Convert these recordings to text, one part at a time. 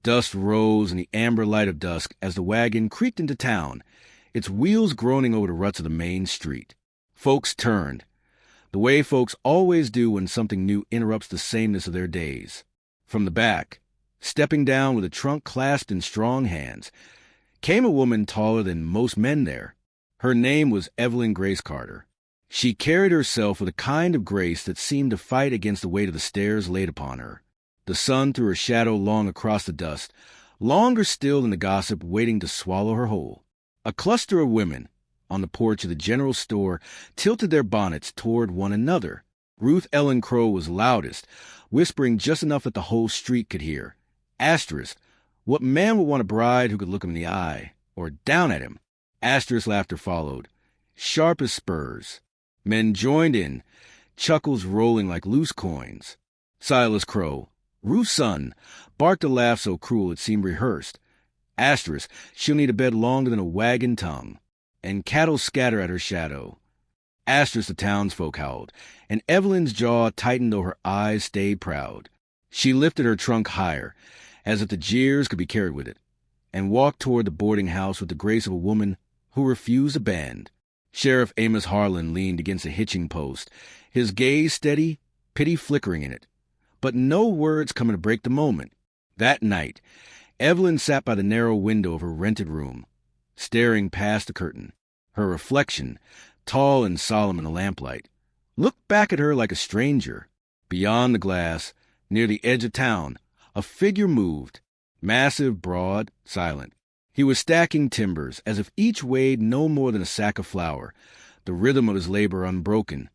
Dust rose in the amber light of dusk as the wagon creaked into town, its wheels groaning over the ruts of the main street. Folks turned, the way folks always do when something new interrupts the sameness of their days. From the back, stepping down with a trunk clasped in strong hands, came a woman taller than most men there. Her name was Evelyn Grace Carter. She carried herself with a kind of grace that seemed to fight against the weight of the stairs laid upon her. The sun threw her shadow long across the dust, longer still than the gossip waiting to swallow her whole. A cluster of women, on the porch of the general store, tilted their bonnets toward one another. Ruth Ellen Crowe was loudest, whispering just enough that the whole street could hear. Asterisk, what man would want a bride who could look him in the eye, or down at him? Asterisk laughter followed, sharp as spurs. Men joined in, chuckles rolling like loose coins. Silas Crowe, Ruth's son, barked a laugh so cruel it seemed rehearsed. Asterisk, she'll need a bed longer than a wagon tongue. And cattle scatter at her shadow. Asterisk, the townsfolk howled, and Evelyn's jaw tightened though her eyes stayed proud. She lifted her trunk higher, as if the jeers could be carried with it, and walked toward the boarding house with the grace of a woman who refused a band. Sheriff Amos Harlan leaned against a hitching post, his gaze steady, pity flickering in it, but no words coming to break the moment. That night, Evelyn sat by the narrow window of her rented room, staring past the curtain. Her reflection, tall and solemn in the lamplight, looked back at her like a stranger. Beyond the glass, near the edge of town, a figure moved, massive, broad, silent. He was stacking timbers, as if each weighed no more than a sack of flour, the rhythm of his labor unbroken,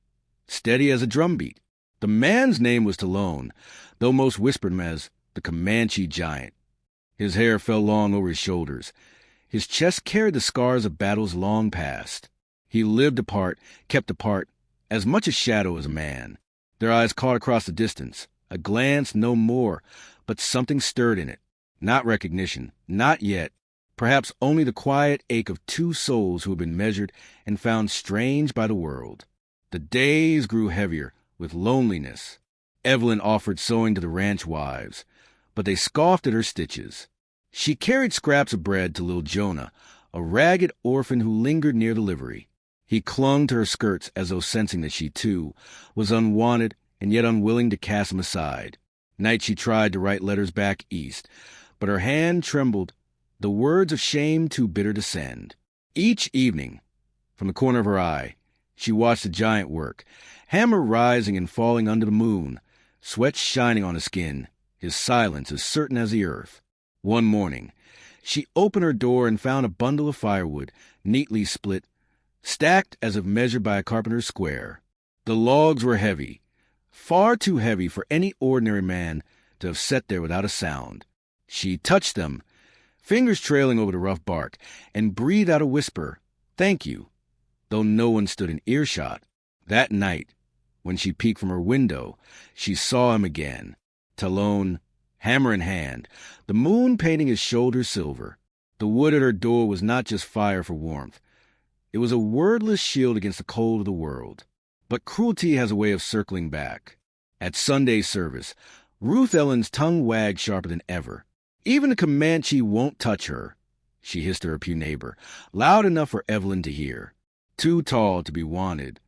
steady as a drumbeat. The man's name was Talone, though most whispered him as the Comanche giant. His hair fell long over his shoulders. His chest carried the scars of battles long past. He lived apart, kept apart, as much a shadow as a man. Their eyes caught across the distance, a glance no more, but something stirred in it. Not recognition, not yet. Perhaps only the quiet ache of two souls who had been measured and found strange by the world. The days grew heavier with loneliness. Evelyn offered sewing to the ranch wives, but they scoffed at her stitches. She carried scraps of bread to little Jonah, a ragged orphan who lingered near the livery. He clung to her skirts as though sensing that she, too, was unwanted and yet unwilling to cast him aside. Night she tried to write letters back east, but her hand trembled, the words of shame too bitter to send. Each evening, from the corner of her eye, she watched the giant work, hammer rising and falling under the moon, sweat shining on his skin, his silence as certain as the earth. One morning, she opened her door and found a bundle of firewood, neatly split, stacked as if measured by a carpenter's square. The logs were heavy, far too heavy for any ordinary man to have sat there without a sound. She touched them, fingers trailing over the rough bark, and breathed out a whisper, "Thank you," though no one stood in earshot. That night, when she peeked from her window, she saw him again, Talone, hammer in hand, the moon painting his shoulders silver. The wood at her door was not just fire for warmth. It was a wordless shield against the cold of the world. But cruelty has a way of circling back. At Sunday service, Ruth Ellen's tongue wagged sharper than ever. "Even a Comanche won't touch her," she hissed to her pew neighbor, loud enough for Evelyn to hear. Too tall to be wanted.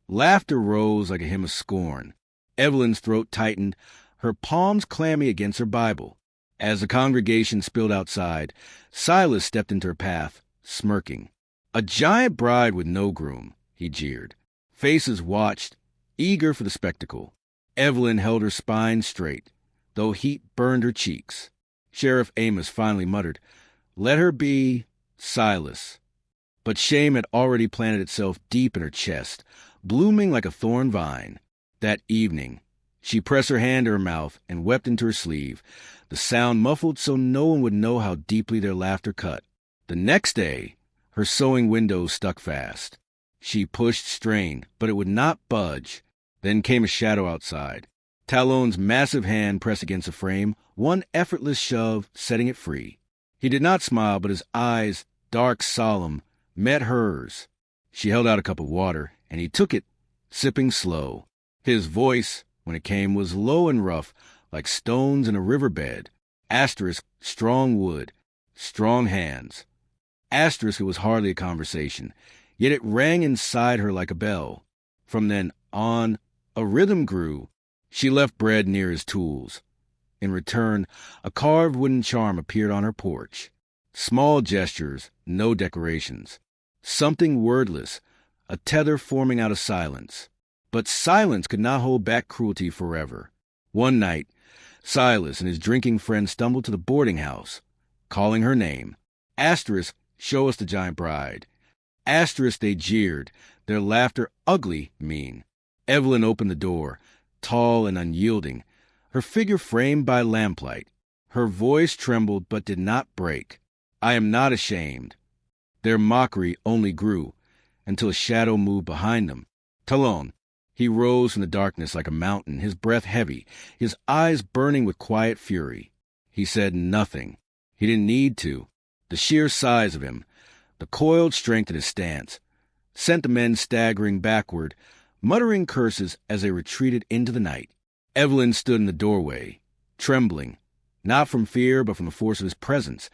Laughter rose like a hymn of scorn. Evelyn's throat tightened, her palms clammy against her Bible. As the congregation spilled outside, Silas stepped into her path, smirking. "A giant bride with no groom," he jeered. Faces watched, eager for the spectacle. Evelyn held her spine straight, though heat burned her cheeks. Sheriff Amos finally muttered, "Let her be Silas." But shame had already planted itself deep in her chest, blooming like a thorn vine. That evening, she pressed her hand to her mouth and wept into her sleeve, the sound muffled so no one would know how deeply their laughter cut. The next day, her sewing window stuck fast. She pushed, strained, but it would not budge. Then came a shadow outside. Talone's massive hand pressed against the frame, one effortless shove setting it free. He did not smile, but his eyes, dark, solemn, met hers. She held out a cup of water, and he took it, sipping slow. His voice, when it came, was low and rough, like stones in a riverbed. Asterisk, strong wood, strong hands. Asterisk, it was hardly a conversation, yet it rang inside her like a bell. From then on, a rhythm grew. She left bread near his tools. In return, a carved wooden charm appeared on her porch. Small gestures, no decorations. Something wordless, a tether forming out of silence. But silence could not hold back cruelty forever. One night, Silas and his drinking friend stumbled to the boarding house, calling her name. Asterisk, show us the giant bride. Asterisk, they jeered, their laughter ugly, mean. Evelyn opened the door, tall and unyielding, her figure framed by lamplight. Her voice trembled but did not break. I am not ashamed. Their mockery only grew, until a shadow moved behind them. Talon. He rose from the darkness like a mountain, his breath heavy, his eyes burning with quiet fury. He said nothing. He didn't need to. The sheer size of him, the coiled strength of his stance, sent the men staggering backward, muttering curses as they retreated into the night. Evelyn stood in the doorway, trembling, not from fear but from the force of his presence.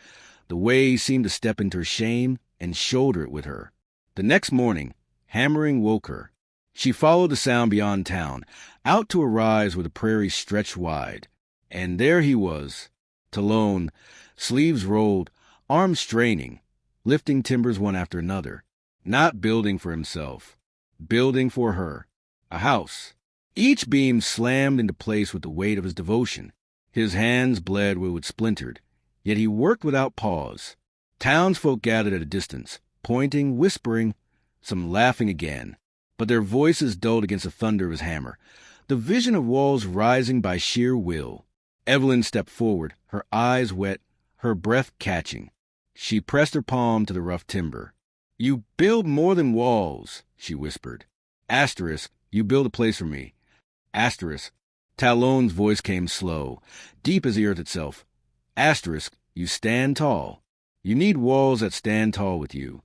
The way he seemed to step into her shame and shoulder it with her. The next morning, hammering woke her. She followed the sound beyond town, out to a rise where the prairie stretched wide. And there he was, Talon, sleeves rolled, arms straining, lifting timbers one after another, not building for himself, building for her. A house. Each beam slammed into place with the weight of his devotion. His hands bled where it splintered, yet he worked without pause. Townsfolk gathered at a distance, pointing, whispering, some laughing again, but their voices dulled against the thunder of his hammer, the vision of walls rising by sheer will. Evelyn stepped forward, her eyes wet, her breath catching. She pressed her palm to the rough timber. You build more than walls, she whispered. Asterisk, you build a place for me. Asterisk. Talon's voice came slow, deep as the earth itself. Asterisk, you stand tall. You need walls that stand tall with you.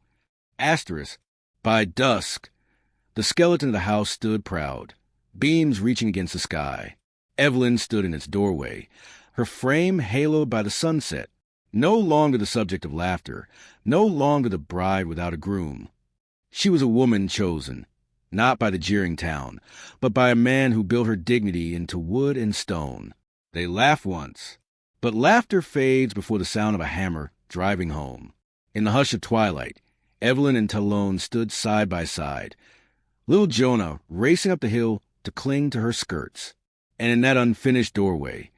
Asterisk. By dusk, the skeleton of the house stood proud, beams reaching against the sky. Evelyn stood in its doorway, her frame haloed by the sunset, no longer the subject of laughter, no longer the bride without a groom. She was a woman chosen, not by the jeering town, but by a man who built her dignity into wood and stone. They laughed once, but laughter fades before the sound of a hammer driving home. In the hush of twilight, Evelyn and Talon stood side by side, little Jonah racing up the hill to cling to her skirts. And in that unfinished doorway,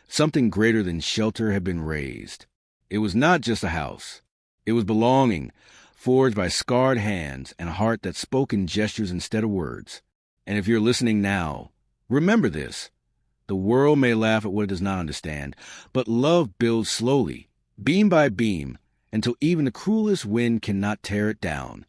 something greater than shelter had been raised. It was not just a house. It was belonging, forged by scarred hands and a heart that spoke in gestures instead of words. And if you're listening now, remember this. The world may laugh at what it does not understand, but love builds slowly, beam by beam, until even the cruelest wind cannot tear it down.